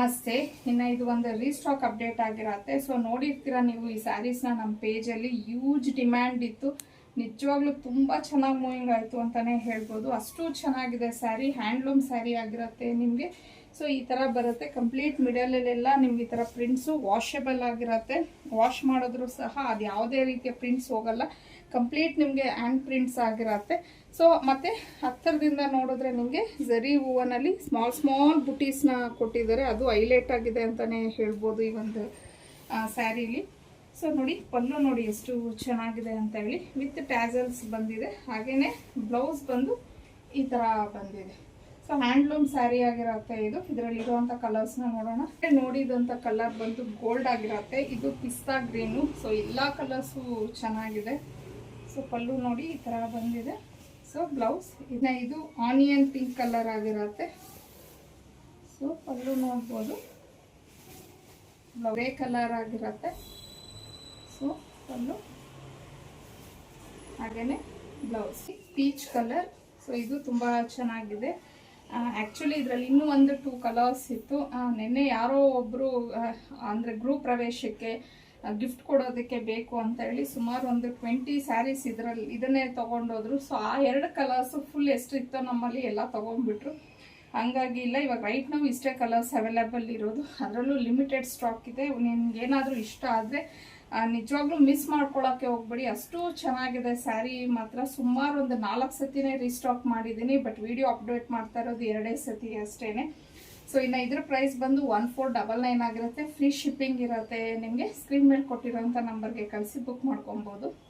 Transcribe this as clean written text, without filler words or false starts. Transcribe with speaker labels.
Speaker 1: ನಮಸ್ತೆ. ಇನ್ನು ಇದು ಒಂದು ರೀಸ್ಟಾಕ್ ಅಪ್ಡೇಟ್ ಆಗಿರತ್ತೆ. ಸೊ ನೋಡಿರ್ತೀರಾ ನೀವು ಈ ಸ್ಯಾರೀಸ್ನ ನಮ್ಮ ಪೇಜಲ್ಲಿ ಯೂಜ್ ಡಿಮ್ಯಾಂಡ್ ಇತ್ತು. ನಿಜವಾಗ್ಲೂ ತುಂಬ ಚೆನ್ನಾಗಿ ಮೂವಿಂಗ್ ಆಯಿತು ಅಂತಲೇ ಹೇಳ್ಬೋದು. ಅಷ್ಟು ಚೆನ್ನಾಗಿದೆ ಸ್ಯಾರಿ. ಹ್ಯಾಂಡ್ಲೂಮ್ ಸ್ಯಾರಿ ಆಗಿರುತ್ತೆ ನಿಮಗೆ. ಸೊ ಈ ಥರ ಬರುತ್ತೆ. ಕಂಪ್ಲೀಟ್ ಮಿಡಲಲ್ಲೆಲ್ಲ ನಿಮ್ಗೆ ಈ ಥರ ಪ್ರಿಂಟ್ಸು ವಾಷಬಲ್ ಆಗಿರುತ್ತೆ. ವಾಶ್ ಮಾಡಿದ್ರು ಸಹ ಅದು ಯಾವುದೇ ರೀತಿಯ ಪ್ರಿಂಟ್ಸ್ ಹೋಗಲ್ಲ. ಕಂಪ್ಲೀಟ್ ನಿಮಗೆ ಹ್ಯಾಂಡ್ ಪ್ರಿಂಟ್ಸ್ ಆಗಿರತ್ತೆ. ಸೊ ಮತ್ತೆ ಹತ್ತಿರದಿಂದ ನೋಡಿದ್ರೆ ನಿಮಗೆ ಝರಿ ಹೂವನಲ್ಲಿ ಸ್ಮಾಲ್ ಬುಟೀಸ್ನ ಕೊಟ್ಟಿದ್ದಾರೆ. ಅದು ಹೈಲೈಟ್ ಆಗಿದೆ ಅಂತಲೇ ಹೇಳ್ಬೋದು ಈ ಒಂದು ಸ್ಯಾರಿಲಿ. ಸೊ ನೋಡಿ, ಪಲ್ಲು ನೋಡಿ ಎಷ್ಟು ಚೆನ್ನಾಗಿದೆ ಅಂತ ಹೇಳಿ. ವಿತ್ ಟ್ಯಾಸಲ್ಸ್ ಬಂದಿದೆ. ಹಾಗೆಯೇ ಬ್ಲೌಸ್ ಬಂದು ಈ ಥರ ಬಂದಿದೆ. ಸೊ ಹ್ಯಾಂಡ್ಲೂಮ್ ಸ್ಯಾರಿ ಆಗಿರತ್ತೆ ಇದು. ಇದರಲ್ಲಿ ಇರುವಂಥ ಕಲರ್ಸ್ನ ನೋಡೋಣ. ನೋಡಿದಂಥ ಕಲರ್ ಬಂದು ಗೋಲ್ಡ್ ಆಗಿರತ್ತೆ. ಇದು ಪಿಸ್ತಾ ಗ್ರೀನು. ಸೊ ಎಲ್ಲ ಕಲರ್ಸು ಚೆನ್ನಾಗಿದೆ. ಸೊ ಪಲ್ಲು ನೋಡಿ ಈ ಥರ ಬಂದಿದೆ. ಸೊ ಬ್ಲೌಸ್ ಇದು ಆನಿಯನ್ ಪಿಂಕ್ ಕಲರ್ ಆಗಿರತ್ತೆ. ಸೊ ಪಲ್ಲು ನೋಡ್ಬೋದು ಗ್ರೇ ಕಲರ್ ಆಗಿರತ್ತೆ. ಸೊ ಪಲ್ಲು ಹಾಗೇನೆ ಬ್ಲೌಸ್ ಪೀಚ್ ಕಲರ್. ಸೊ ಇದು ತುಂಬ ಚೆನ್ನಾಗಿದೆ. ಆ್ಯಕ್ಚುಲಿ ಇದರಲ್ಲಿ ಇನ್ನೂ ಒಂದು 2 ಕಲರ್ಸ್ ಇತ್ತು. ನಿನ್ನೆ ಯಾರೋ ಒಬ್ಬರು ಅಂದರೆ ಗ್ರೂಪ್ ಪ್ರವೇಶಕ್ಕೆ ಗಿಫ್ಟ್ ಕೊಡೋದಕ್ಕೆ ಬೇಕು ಅಂತ ಹೇಳಿ ಸುಮಾರು ಒಂದು 20 ಸ್ಯಾರೀಸ್ ಇದನ್ನೇ ತೊಗೊಂಡೋದ್ರು. ಸೊ ಆ 2 ಕಲರ್ಸು ಫುಲ್ ಎಷ್ಟಿತ್ತೋ ನಮ್ಮಲ್ಲಿ ಎಲ್ಲ ತೊಗೊಂಡ್ಬಿಟ್ರು. ಹಾಗಾಗಿ ಇಲ್ಲ, ಇವಾಗ ರೈಟ್ ನಾವು ಇಷ್ಟೇ ಕಲರ್ಸ್ ಅವೈಲೇಬಲ್ ಇರೋದು. ಅದರಲ್ಲೂ ಲಿಮಿಟೆಡ್ ಸ್ಟಾಕ್ ಇದೆ. ನಿಮ್ಗೆ ಏನಾದರೂ ಇಷ್ಟ ಆದರೆ ನಿಜವಾಗ್ಲೂ ಮಿಸ್ ಮಾಡ್ಕೊಳ್ಳೋಕ್ಕೆ ಹೋಗ್ಬೇಡಿ. ಅಷ್ಟು ಚೆನ್ನಾಗಿದೆ ಸ್ಯಾರಿ ಮಾತ್ರ. ಸುಮಾರು ಒಂದು 4 ಸತಿನೇ ರೀಸ್ಟಾಕ್ ಮಾಡಿದ್ದೀನಿ. ಬಟ್ ವಿಡಿಯೋ ಅಪ್ಡೇಟ್ ಮಾಡ್ತಾ ಇರೋದು 2 ಸತಿ ಅಷ್ಟೇ. ಸೊ ಇನ್ನು ಇದ್ರ ಪ್ರೈಸ್ ಬಂದು 1499 ಆಗಿರುತ್ತೆ. ಫ್ರೀ ಶಿಪ್ಪಿಂಗ್ ಇರುತ್ತೆ. ನಿಮಗೆ ಸ್ಕ್ರೀನ್ ಮೇಲೆ ಕೊಟ್ಟಿರೋಂಥ ನಂಬರ್ಗೆ ಕಳಿಸಿ ಬುಕ್ ಮಾಡ್ಕೊಬೋದು.